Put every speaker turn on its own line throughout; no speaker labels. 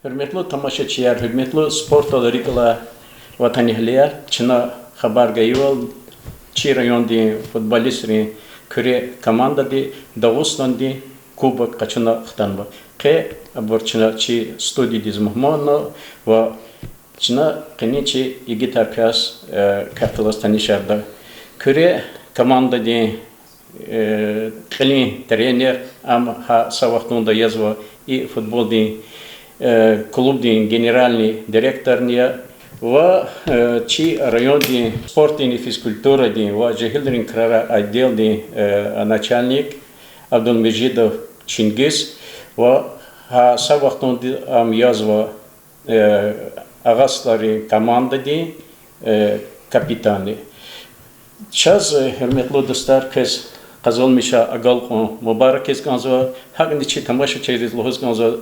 Hürmetli tamaşaçılar, hürmetli spor tolarıyla vatanihliler, Çin'a haber geliyor, Çi rayonda futbolistlerin küre komanda di Dağıstan'da kubak kaçına xtanba. Ke aborçına Çi studi dizmuhmanı ve Çin'a keniçi igi tarkas kaptalastan işarda. Küre komanda di Kılın trener ama ha savaktunda yazva i futbol di клуб генеральный директор в Чи районе спорта и физкультуры в Джихилдрин крара отдел начальник Абдулмеджидов Чингис в савахтон ам язва агастари команды капитаны. Сейчас херметло достар кез Казал Миша Агалко Мубарак из Ганзо, Хагни Чи Тамаша через Лохос Ганзо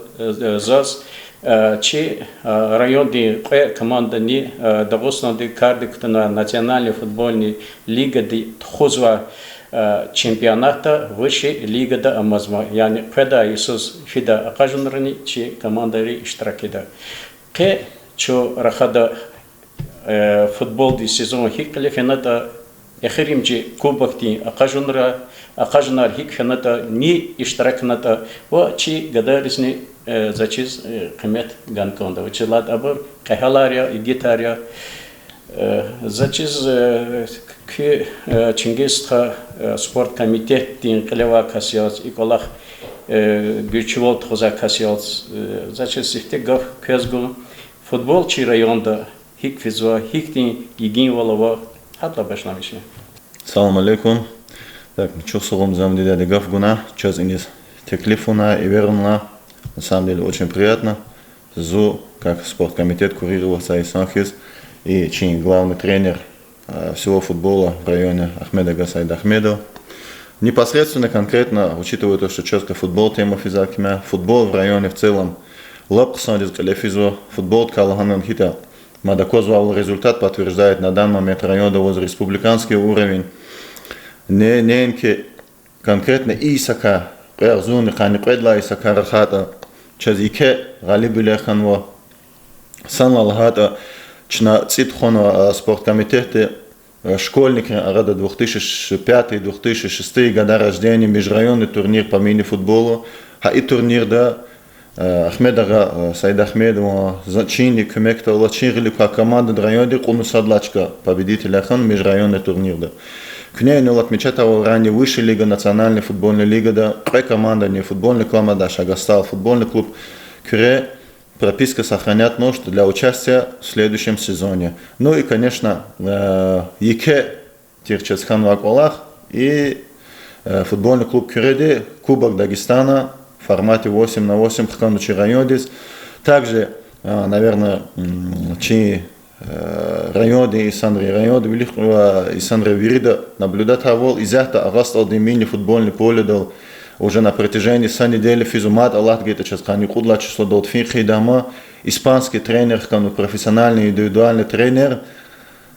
Заз, Чи районный команда ни Дагостанды кардиктана национальной футбольной лига ди Тхозва чемпионата высшей лига да Амазма. Yani Педа Исус Фида Акажунрани Чи командари Иштаракида. Ке Чо Рахада футбол ди сезон Хиккале Фената Эхеримчи кубакти акажунар хикханата ни иштаракната ва чи гадарисни зачиз кымет ганконда училат абыр кахалария идитария зачиз ки Чингисха спорт комитет тин клева касиос иколах гючвол тхоза касиос зачиз сифте гав кезгу футбол чи районда хикфизва хиктин гигин волова Хатла башламиши.
Салам алейкум. Так, ничего согом зам деда Гавгуна, час инес теклифуна и верна. На самом деле очень приятно. Зу, как спорткомитет курировал Саид Санхис и чин главный тренер всего футбола в районе Ахмеда Гасайда Ахмедова. Непосредственно, конкретно, учитывая то, что четко футбол тема физакимя, футбол в районе в целом, лапксандис калефизо, футбол ткалаханан хита. Мадакозвал результат подтверждает на данный момент района возле республиканский уровень. Не конкретно Исака, Перзуны, Хани Предла Исака Рахата, Чазике, Галибулеханво, Санлалхата, Чна Цитхона спорткомитеты, школьники, Рада 2005-2006 года рождения, межрайонный турнир по мини-футболу, а и турнир, да, Ахмедага, Саид Ахмедова, Чин и Кумекта, Лачинрили, как команда района, Куну Садлачка, победитель Ахан, межрайонный турнир, да. К ней он отмечал ранее высшая лига, национальная футбольная лига, да, команда, не футбольный клуб, да, Шагастал, футбольный клуб, Кюре, прописка сохранят нож для участия в следующем сезоне. Ну и, конечно, Еке, Тирчесхан Ваквалах и футбольный клуб Кюреди, Кубок Дагестана, в формате 8-8 Хканучи районис. Также, наверное, Чи районы и Сандри районы великого и Сандри Вирида наблюдать того, изяхта агаст от мини футбольный поле дал уже на протяжении 100 недель физумат Аллах где-то сейчас кани кудла число дал финхи дама испанский тренер, кану профессиональный индивидуальный тренер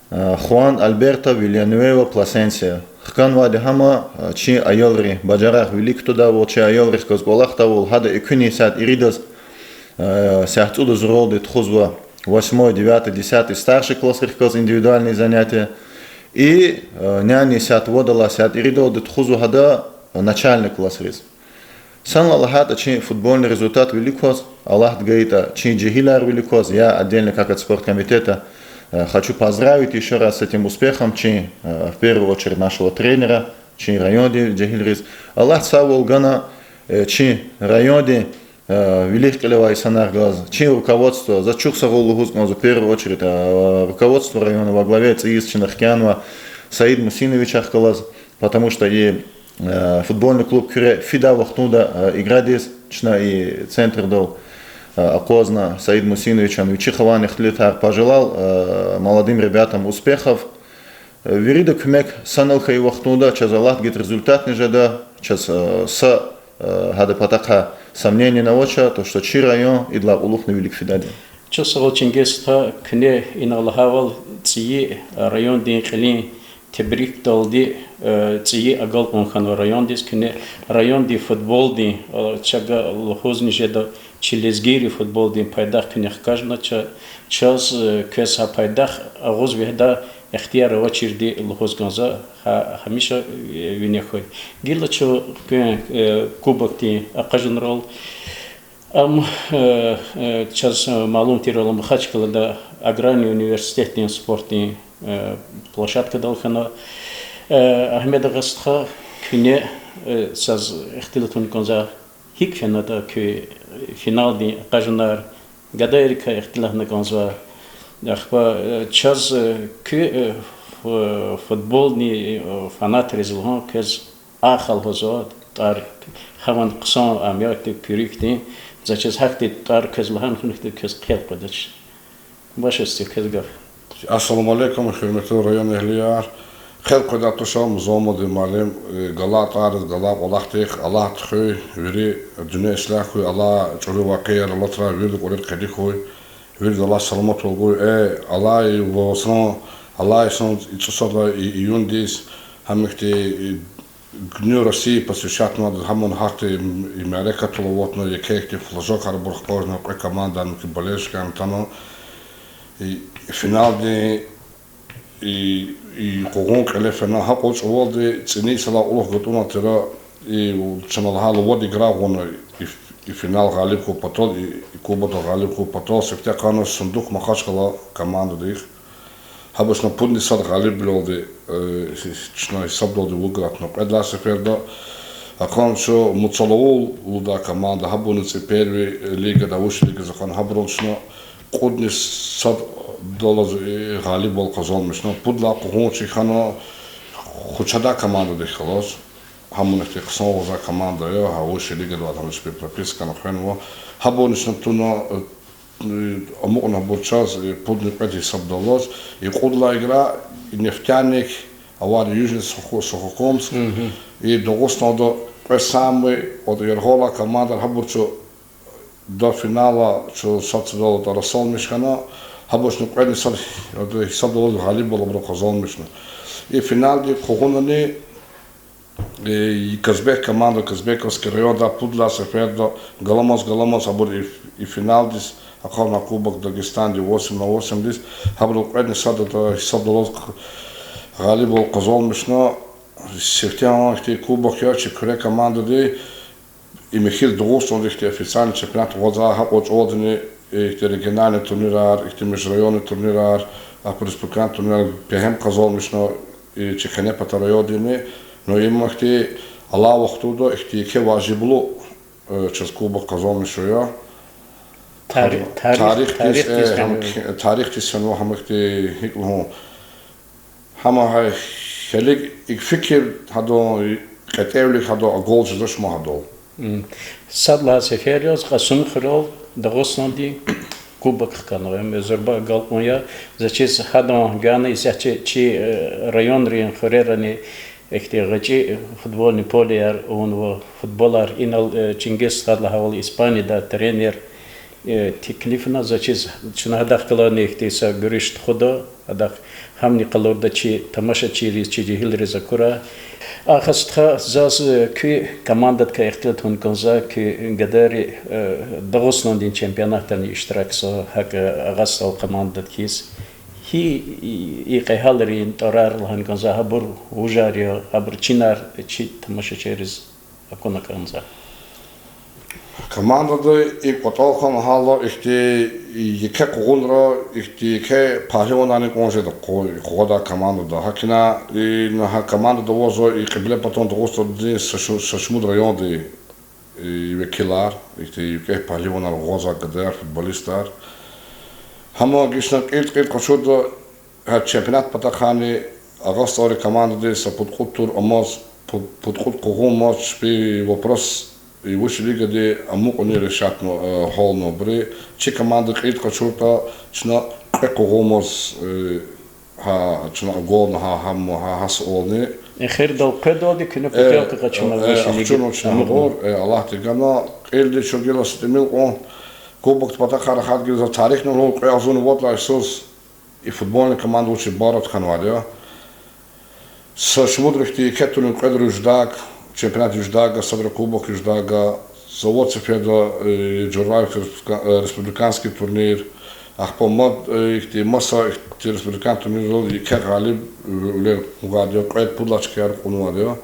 Хуан Альберто Вильянуэва Пласенсия. Хкан вади хама чи айолри баджарах велик туда вот чи айолри сказголах того хада икуни сад иридас сяхту до зролды тхузва 8, 9, 10 старший класс рихказ индивидуальные занятия и няни сяд водала сяд иридо до тхузу хада начальный класс рис. Сан Аллахата чи футбольный результат великоз Аллах гейта чи джихилар великоз я отдельно как от спорткомитета хочу поздравить еще раз с этим успехом, Чи, в первую очередь нашего тренера, Чи районе Джахильрис. Аллах савол гана, Чи районе Великолепный Санаргаз, Чи руководство, зачух савол в первую очередь руководство района во главе Циис Чинахкянова, Саид Мусинович Ахкалаз, потому что и футбольный клуб Кюре Фида Вахтуда играет и центр дал. Поздно Саид Мусинович Чихован пожелал молодым ребятам успехов. Вирида кмек саналха и вахтуда, час Аллах гит результат не жада, час с гада патака сомнений на оча, то что Чи район и для улух на велик фидаде.
Час Чингисха кне ин Аллахавал ци район дин хлин тебрик далди ци агал конхан район дис кине район ди футбол ди чага лохозни жеда чилезгири футбол ди пайдах кине кажна час кеса пайдах агоз вехда اختیار و چیردی لحاظ کنزا همیشه وینه خوی گیلا چو کوبکتی اقاجن رول چاز معلوم تیرولم خاچ کلا دا аграрний университетин спортин площадка далхана Ахмед Агастха күне саз ихтилатун конза хик фенада ки финалди қажнар гадайрика ихтилахна конза Ахба час ки футболни фанат резулхан кез ахал хозад тар хаван қсан амяти пирикти за час хакти тар кез лхан хунхти кез қел қадаш башасти кезгар
Assalamu alaikum хурматли район эҳлияр хел қада тушам зомоди малим галат арз галат олахтих аллах тхуй вири дуня ислах хуй аллах чуру вақияр аллах тра вирди қорит қади хуй вирди аллах саламат олгуй аллах восан аллах сон ицусада июндис хамихти Гню России посвящат надо хамон хахты и Америка туловотно якехти флажок арбурх пожна команда на болельщика антано и финал и когон келе финал хакоч волди цени сала улох готуна тера и чаналха ловод игра гона и финал галиб ко патол и кубото галиб ко патол сефте кано сундук махашкала команда дих Habas na pudni sad галиб билоди чно исабдоди вуграт но предла сеферда Ақан шо муцаловол луда команда хабунице перви лига да уш лига захан хабролшно qudni sad dolaz галиб бол казалмишно пудла қуғончи хано хучада команда де халос хамунахти қсан за команда я хауш лига да тамш пе прописка на хенво хабунишно туно амуна борчас пудни пети сабдолос и qudla игра и нефтяник авари южный Сухокомск и Дагостанада самый от Ергола команда хабурчо до финала что сацдол до Расолмишкана хабурчно предни сад от сабдол галиб было бро казалмишно и финал ди когонани и Казбек команда Казбековский район да пудла сефердо галамос абур и финал дис акал на кубок Дагестан ди 8-8 дис хабур предни сад до сабдол галиб бол казалмишно сефтянахти кубок я че кре команда ди и Михил Дагостан дихти официален чемпионат воза хапоч одни ихти регионален турнирар ихти межрайонен турнирар а по республикан турнирар пехем казалмишно и че хане патарайодини но имахти ала вақтудо ихти ке важиблу чез кубок казалмишо я тарих тисфен хамахти хиклу хама خليك يفكر هذا كتابلك هذا أقول جدش ما هذا.
صدلا سفيريوس قسم خرال دغوسنا دي كوبك كانوا مزربا قالوا زاتشيس هذا غانا زاتشي ريون رين خريراني اختياراتي فوتبولني بوليار ون فوتبولار إنال تشينجس هذا هو إسباني دا ترينر تكليفنا زاتشيس شنو هذا خلاني اختيسا غريشت خدا هذا همني قلوردا چی تماشا چیریز چی جهیل رزاکورا آخستها زاز کی командат که اختیارات هن کنزا که قدری دغوسنان دین چمپیوناتن اشتراک سو هک آغاستال командат کیس هی قهالرین ترار لهن کنزا هبر وجاریا هبر چینار چی تماشا چیریز اکونا کنزا
Командада и потолком хало ихти яке кугунра ихти ке пахливанани конже да кода командада хакина и на командада возо и кебле потом догосто ди сашмуд район ди и векилар ихти ке пахливанар воза гадер футболистар хамо гишна кит кошуда ха чемпионат патахани агастори командада са подкут тур амаз подкут кугун матч би вопрос и выше лига де амук они решат холно бре че команда крит качурта чна когомос чна гол на хас олни
خير دو قدو دي كنا بتاعك قچنا
чна гол Аллах тигана элде шогела стемил он кубок патахара хат гил за тарих но лол қязун вот ла сос и футбольная команда учи барат ханвадя Шмудрихти кетулин кведр юждаг, чемпионат юждага, Садракубок юждага, завод Сефеда, Джураев республиканский турнир, Ахпомад, ихти маса ихти республиканский турнир, и как галиб, улер угадио, квед пудлачки аркунуадио.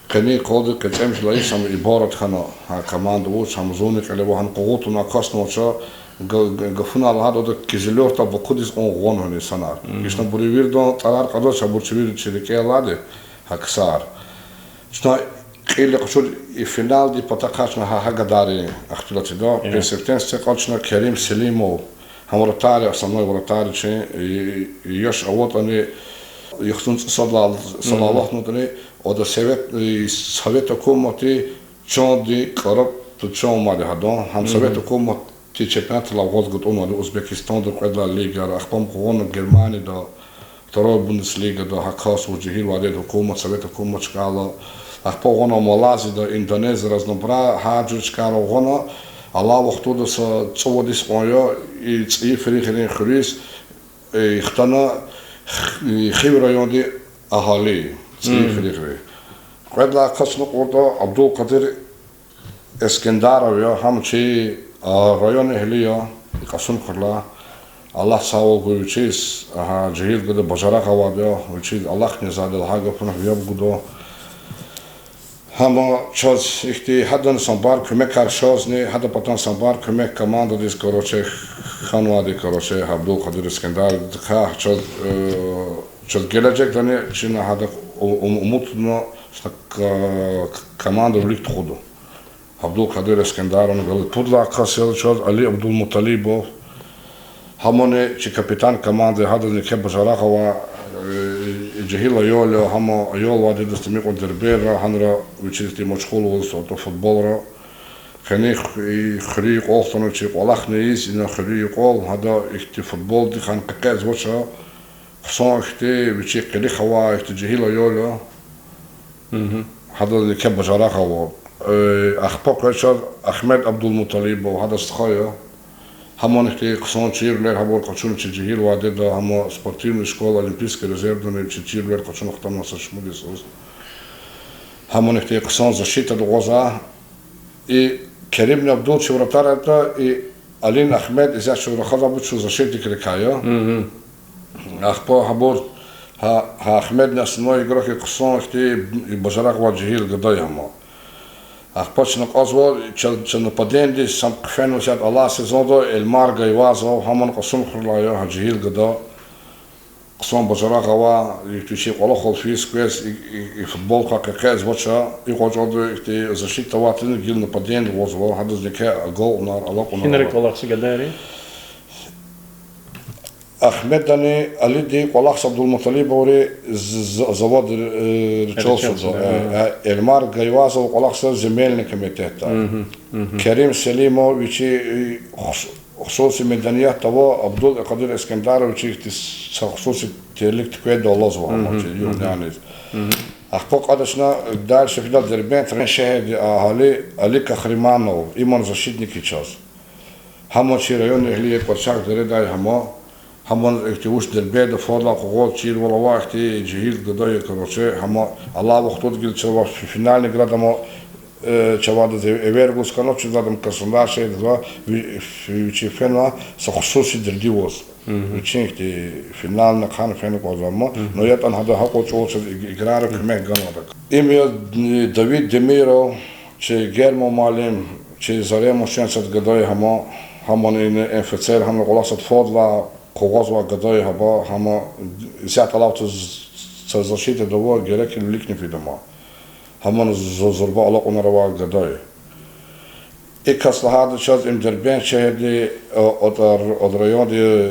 Кени коды кецем шлаи сам иборат хана команду вот сам зоны калево хан коготу на касноча гафунал хадо да кизелёрта бакудис он гонхони санар. Ишна буривирдо тарар кадо шабурчивир чирике ладе хаксар. Шна киле кшуд и финал ди патакашна хагадари ахтилатидо персертенсе качна Керим Селимов хамуратари основной вратарь че ёш вот они ихтун салаллах нутни ода совета комати чонди караб ту чон хадон хам совета комати чемпионат лавгоз гот он Узбекистан до квадла лига ахпам гон Германия до второй бундеслига до хакас вужихил ваде до комат совета комат шкала ахпам гон Малайзия до Индонезия разнобра хаджу шкала гон алла вахту до са цоводис моё и цифрихин хрис ихтана خير رياضي أهالي سيفريغري قد لا قصنا قرطة عبد القادر اسكندر ويا هم شيء ريان أهلية قصون خلا الله ساو قويشيس جهيل قد بجرا قواديا وشيء الله نزاد الحاجة فنه يبغضو هم شاز إختي حدا سنبار كمك شازني حدا بطن سنبار كمك كمان ديس كروشة خانوادي كروشة عبد القادر اسكندر دكها شاز gelecek tane şimdi hada umutno što komanda vlik tchodu Abdul Qadir Eskandar on gal pudla qasel şaz Ali Abdul Muttalibov hamone chi kapitan komande hada neke bajaraqa جهيل يول هم يول وادي دستميق ودربير هنرا وشيتي مشغول وصوت فوتبول خنيخ خريق أوصلنا شيء والله نيس إنه خريق أول هذا إختي فوتبول دي خان قاز وشة خصوصا إختي بشيء قلي خوا إختي جهيل يول هذا اللي كب جراحة و أخبار كشر أحمد عبد المطلب وهذا استخايا همون إختي خصوصا شيء ليه هبور قشون شيء جهيل وادي ده هم سبورتيم شكول أولمبيسك ريزيرف دون شيء ليه قشون اختارنا سشموديس همون إختي خصوصا زشيت الغزة и Керим Абдул Чевратар это и Алин Ахмед из Чеврахада будет что защитник рекая. Ахпо Хабур Ахмед на основной игрок и Кусон и Бажарах Ваджихил Гадаяма. Ахпо Чинак Озвол чел нападенди сам кфену сят Аллах сезондо Эльмар Гайвазо Хаман Кусон Хурлайо Хаджихил Гада Кусон Бажарах Ава и ключи Аллах Фис Квес и футбол как кез вача и хочоду и защита ватин гил нападение возвол хадыз неке гол нар Аллах он
Хинрик Аллах Сигадари
Ахмед дани Али ди Аллах Абдул Муталиб ори завод Ричолсо Эльмар Гайвазов Аллах земельный комитет Керим Селимович خصوصي ميدانيات توا عبد القادر اسكندر وشيء خصوصي تلك كويد الله زوا يعني اخبار قدشنا دار شفنا دربين ترين شهد اهالي عليك خريمانو ايمان защитники час همون شي ريون اللي يقرشاك دريدا همون اكتوش دربين فورلا قوت شي ولا وقت جهيل قضايا كروشه هم الله وقت قلت شو في فينال نقدر чавада эвергус канал чудадам касундаше два вичифена со хусуси дердивос вичинхти финална хан фена козамо но я там хада хако чолче играра кмек ганадак имя Давид Демиро че Гермо Малим че Заремо шансат гадай хамон ин ФЦР хам голасат фодла когозва гадай хаба хама зяталавт за защита дово герек ликни фидама همون زربا على قنروا قدای. ایکاس لحاظ شاید امدربین شهری ادرایادی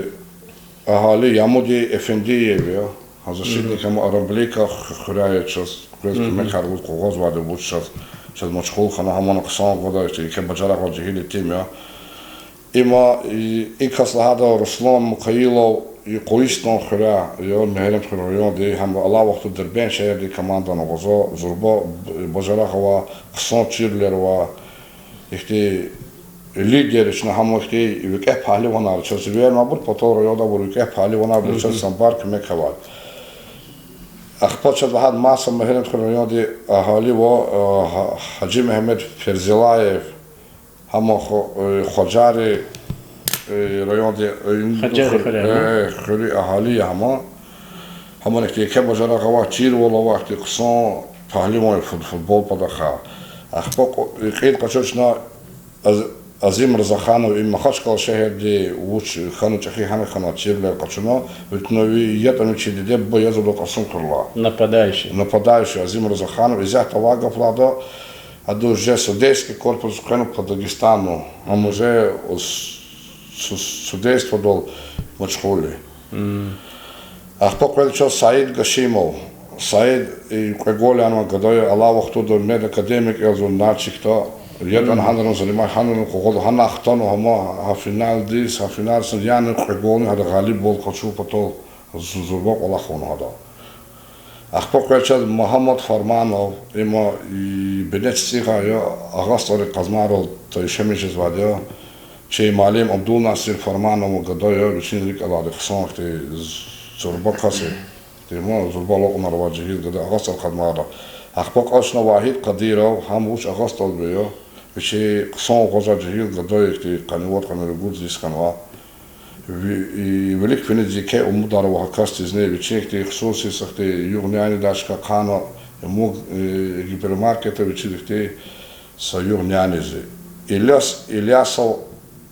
اهالی یامودی افندیه بیا. هزار شدی که ما اربلیکا خریه شاید کلاس کمکار بود قوز وارد بود شاید مشغول خانه همون قسم قدای شدی که بجرا قدیهی تیمیا. اما ایکاس لحاظ رسلان مخیلو يقويستون خلا يوم مهلم خلويون دي هم الله وقت دربين شهر دي كمان دانا غزا زربا بجرا خوا خصان تشيرلر و اختي الليدر هم اختي يوكه حالي وانا تشسوير ما بر بطور يودا بر يوكه حالي وانا بر سنبار كمك خواد أخبرت بعد ماسة مهنة خلوني أهالي و حجي محمد فرزلايف هم خجاري رياضي خجاري أهالي هم نكتي كم جرا قوا تير ولا وقت قصان فهلي ما الفوتبول بدخل أخبر قيد قشنا عظيم رزاخانو إما خشكل شهر دي وش خانو تخي هنا خانو تير لقشنا وتنوي يتنو تشي دي بيزو قصان كله нападающий عظيم رزاخانو إذا توقع فلادا هذا جه سوديسكي корпус كانوا по Дагестану а уже судейство дол мачхоли أخبر قلت سعيد قشيمو سعيد يقول أنا قضايا الله وقته دول ميد أكاديميك يزون ناتشكتا يدن هندرن زلمة هندرن قول هنا اختانو هما هفينال ديس هفينال سنيان يقولون هذا غالب بول قشو بطل زرباق الله خون هذا أخبر قلت محمد فرمانو إما بنت سيغا يا أغسطر قزمارو تيشميش زواديا شيء معلم عبد الناصر فرمانو قضايا بشين لك الله دخسان اختي زرباق خاصي تيمون زرباق لقنا رواجهيد قد أغسطر قزمارو أخبر أشنا واحد قديرو هم وش أغسطر بيو بشي قصان غزا جهيد قضايا اختي قنوات قنرقود زيس قنوا велик финизике умудар вахкасти зне бичекти хсуси сахти югняни дашка қана мог гипермаркета бичекти са югнянизи Ильясов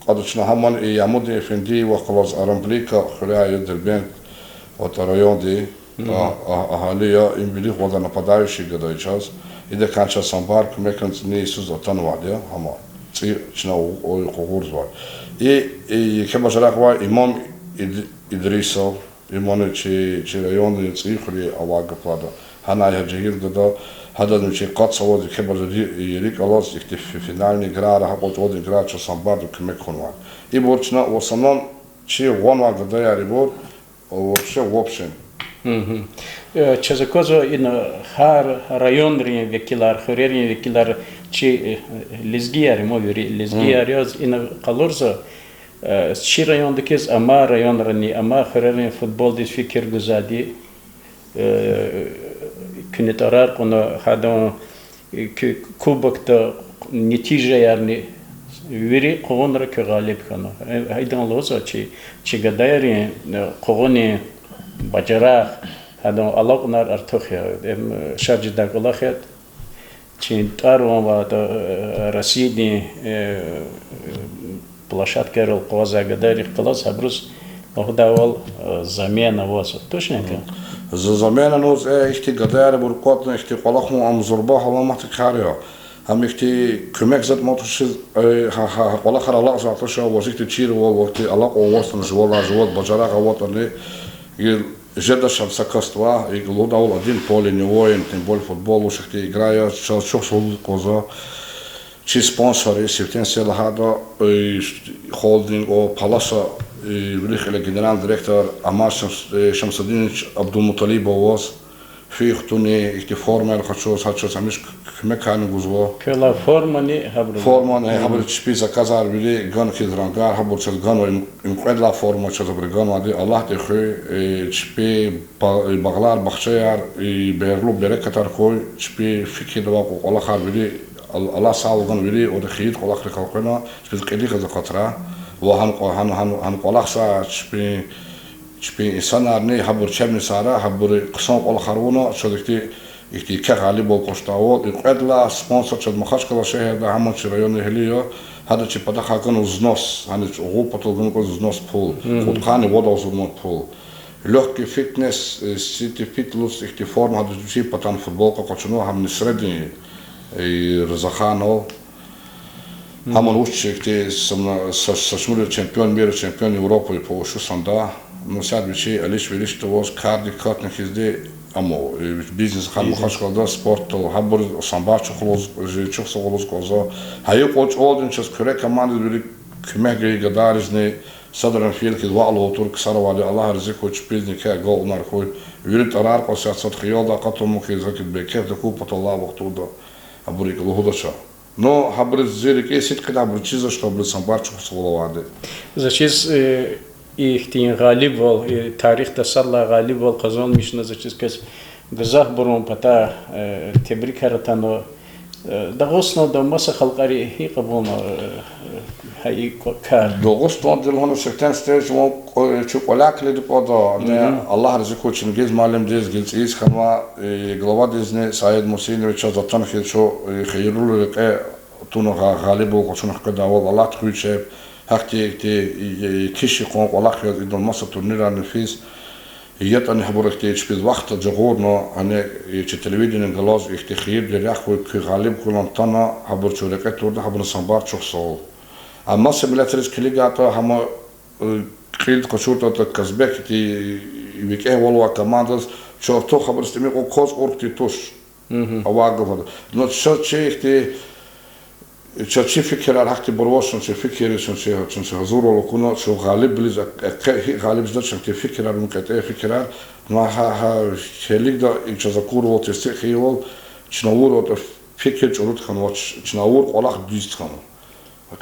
قدشنا همون يعمود فندي وخلاص أرمبليكا خلايا دربين وتريون دي أهالية إمبليخ وضع нападающий قداي час إذا كان час самбар كمكن نيسوز أتنواديا هما تصير شنو قهور زوار и كما جرقوا إمام إدريسو إمام شيء ريون يصيخلي أواقع فلادا هنا يهجير قدا هذا نشي قد صوت كما يريك الله يكتب في فينالني قرار هقول جود قرار شو سامبار كمكون وان يبورشنا وصلنا شيء وان قدا يريبور وشيء وابشن
Чезакозо ин хар районрин векилар хорерин векилар чи лезгияри мовери лезгияриоз ин қалурзо чи райондакез ама районрани ама хорерин футбол дис фикер гузади күнетарар коно хадан кубокта нетиже ярни вери қоғонра ке ғалиб кано айдан лозо чи гадайрин қоғони баджарах هذا الله قنار أرتوخيا شارج داقلاخيات چين تاروان و رسيدي площадь Кэрол Кваза Гадари خلاص هبروز أخداول زمانة واسط توشنا كان
زمانة نوز إختي Гадари برقاتنا إختي قلاخم عم زرباح الله ما تكاريا هم إختي كمك زاد ما تشي قلاخر الله زعتشا وزيك تشير وقتي الله قواسنا جوال بجراغ وطني جدا шансакаства и глодал один поле не воин тем более футбол уж их играют чё шел коза чи спонсоры септен селахада холдинг о паласа и великий генеральный директор Амар Шамсадинович Абдулмуталибов في ختوني اكتفورمال خشوص سامش كمكان جزوا
كلا فورماني
هبر تشبيزا كازار بلي غان كيدرانغار هبر تشل غان انقدلا فورما تشل برغان وادي الله تخي تشبي بغلار بخشيار بيرلو بركتار خوي تشبي فيكي دوا الله خار بلي الله سالغان بلي او دخيت الله خلقنا تشبي قلي غزا خطرا وهن قلاخسا تشبي چپی انسان ارنی حبر چم نساره حبر قسم قل خرونا شدکتی یکی که غالب بول قشتاول اقدلا سپانسر شد مخاش کلا شهر ده همون شرایون هلیو هذا چی پدا خاکن وزنوس هنی عقوب پتلگن کو وزنوس پول خود خانی ودا وزنوس پول لحظه فیتنس سیتی فیتلوس اختی فرم هذا چی پتان فوتبال کو کچنو هم نسردی رزاخانو همون وش اختی سشمول چمپیون میر چمپیون Европы по шу санда но сад вичи алиш велиш то карди кат нахизде амо бизнес хам хашкалда спорт то хабур самбач хлоз чух соголос коза хай коч один час кюре команды били кмеге гадаризне садран филки вало турк саравали аллах ризик коч бизника гол нархой юрит арар по сясат хиялда катому хизакит бекер да купат аллах вақтуда абурик лугудача но хабр зирик есит када брчиза что бли самбач соголоваде
зачис ихтин غالب вол тарих да салла غالب вол казон мишна зачис кес гзах бурун пата тебрик харатано дагосно да маса халқари хи қабулно хай кар
Дагостан дилхоно сектен стеж мо чуколак леди пода не Аллах разику чин гез малем дез гез из хама глава дезне Саид Мусинович затан хилшо хейрул леке туно галибу кошун хкада вал Аллах тхуче хакти киши кон Аллах идол маса турнира нефис يت أنا حبورك تيجي في الوقت جغورنا أنا يتلفزيون الجلاز يختخير لرياخو كغالب كلام تنا حبور شركات تورد حبور سنبار شخصه أما سبلاتريس كليجاتا هم كريد كشورتا كسبك تي يبيكه والوا كماندس شوفتو حبور استمي كوز أوركتي توش أواقف هذا نو شيء تي شيء فكر على حكي بروشن شيء فكر شيء هزور ولا كنا شو غالب بليز غالب زاد شيء فكر على مكتئب فكر ما ها شليك دا يجزاكور وتستخي وال شنور وت فكر جرود خنوات شنور قلاق ديست خنو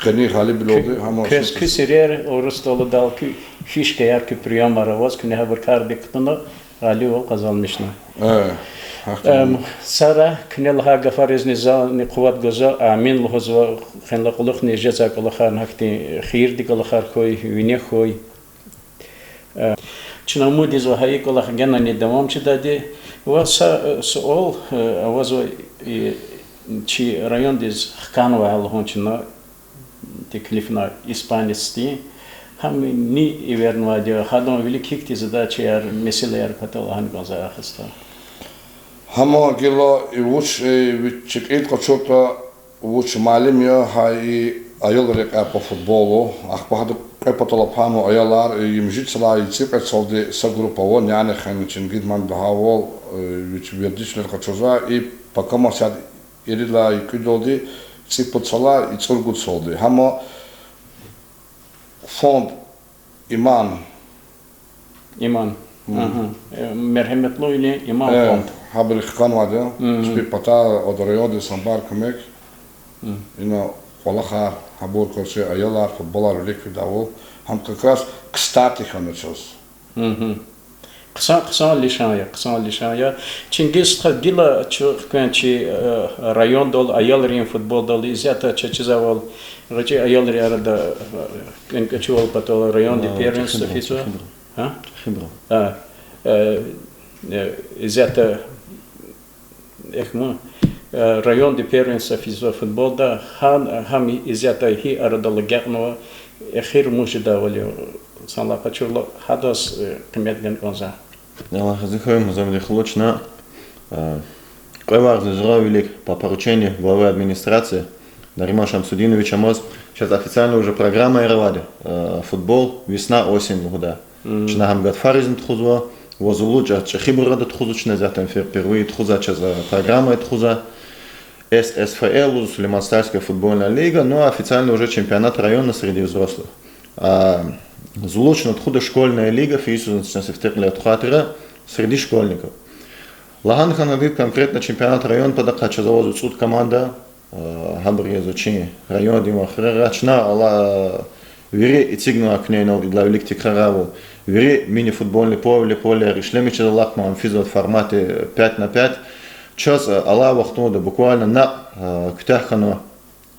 كني غالب بلوده هم
كسرير أورستولو دالكي فيش كيار كبريام مراوز كني هبر كار بكتنا غالي وقزالمشنا سارة كنيلها غفارز نزال نقوات غزا امين لهزوا خنلقلخ نجزاك الله خير نحكي خير ديك الله خير خوي ويني خوي چنامو ديزو هاي الله جنا ندمام چدادي وسؤال اوازو چي رايون ديز خكانو هالهون چنا تكليفنا اسبانيستي هم ني ايرنوا دي خادم ويلي كيكتي زدا چيار مسيلير پتالهن غزا اخستا
هما جلا يوش بتشكيل كشوتا وش معلم يا هاي أيال رقة بفوتبولو أخبار بطلبانو أيالار يمجد سلا يصير صلدي سجروباون يعني خن تنجد من بهاول وش بيديش للكشوزا إيه بكما ساد يريلا يكيدودي يصير سلا يصير جود صلدي هما فوند إيمان
مرحمت لو إلى إيمان فوند
Habe ich kann wade, ich pata od rayod sambar kamek. Ина Олаха Habur koše ayala futbolar likvidavo. Ham как раз кстати ханочос.
قصان لشايا чингис дила чуканчи район дол аялрин футбол дол изята чечизавал рачи аялри арада кенкачуал патол район де первенство фисо хибра изята эхмо район де первенство фисо футбол да хам изята хи арада лагерно эхир мужда вали санла пачула хадас кметген конза
Allah Хазихаем, Замлих Лучна, Квевар Зажравилик по поручению главы администрации Нарима Шамсудиновича Моз. Сейчас официально уже программа Иравади. Футбол, весна, осень, года. Чнагам Гатфаризм Тхузва, Возулуджа, Чахибурада Тхузучна, затем впервые Тхуза, сейчас программа Тхуза. ССФЛ, Сулейманстальская футбольная лига, но официально уже чемпионат района среди взрослых. Зулучна Тхуда школьная лига, физически среди школьников. Лаган Ханадит конкретно чемпионат района подакача завозит суд команда Хабр изучение район Димахра Рачна Алла вери и цигну акнейно для великих Тикараву вери мини-футбольный поле Ришлемича Лакман физот в формате 5×5 час Алла вахтуда буквально на ктахано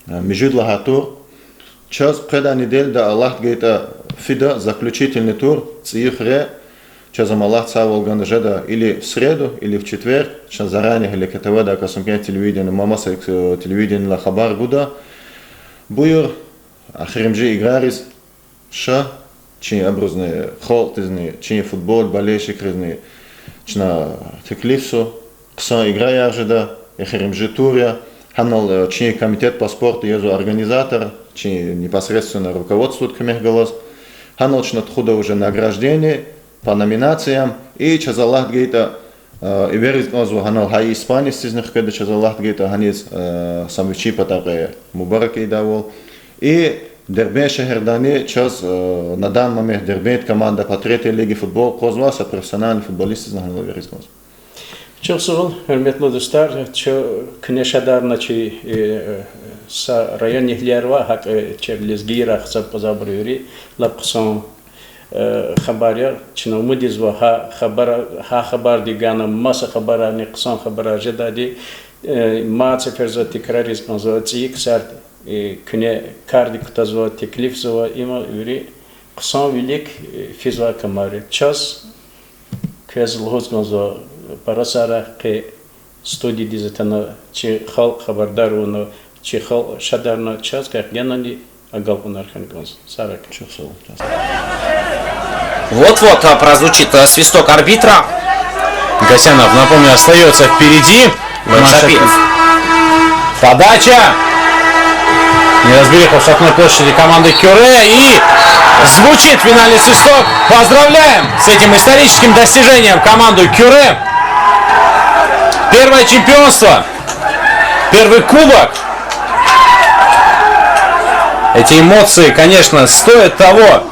межидла тур час преда недель да Аллах гейта фида заключительный тур цихре час Аллах цавал гандажеда или в среду или в четверг час заранее или КТВ да касумке телевидение мамаса телевидение ла хабар гуда буйр ахримжи играрис ша чи образные холтизные чи футбол болельщик разные чна теклифсу кса игра яржеда ахримжи туря ханал чи комитет по спорту езу организатор чи непосредственно руководствует камехгалас ханал чна тхуда уже награждение по номинациям и час Аллах гейта и верит назу ханал хай испанец из них когда час Аллах гейта ханис самвичи патаге мубарак идавол и дербе шахердани час на данный момент дербет команда по третьей лиге футбол козваса профессиональный футболист из ханал верит назу.
Чосол хөрмәтле дуслар, кнешадарна чи са районных лерва хак черлес гира хсап казабрыри лапксан хабаря, чиновмудизва хабар дигана масса хабара не ксан хабара жедади маца ферза тикрариз канза цик сарт күне карди кутазва теклифзва има юри ксан велик физва камари час кез лхозганза парасара ке студии дизетана чи хал хабардаруна чи хал шадарна час как генани агалпунар ханганз сарак чусол.
Вот-вот прозвучит свисток арбитра.
Гасянов, напомню, остается впереди.
Шапиров.
Подача. Неразбериха в штрафной площади команды Кюре. И звучит финальный свисток. Поздравляем с этим историческим достижением команду Кюре. Первое чемпионство. Первый кубок. Эти эмоции, конечно, стоят того.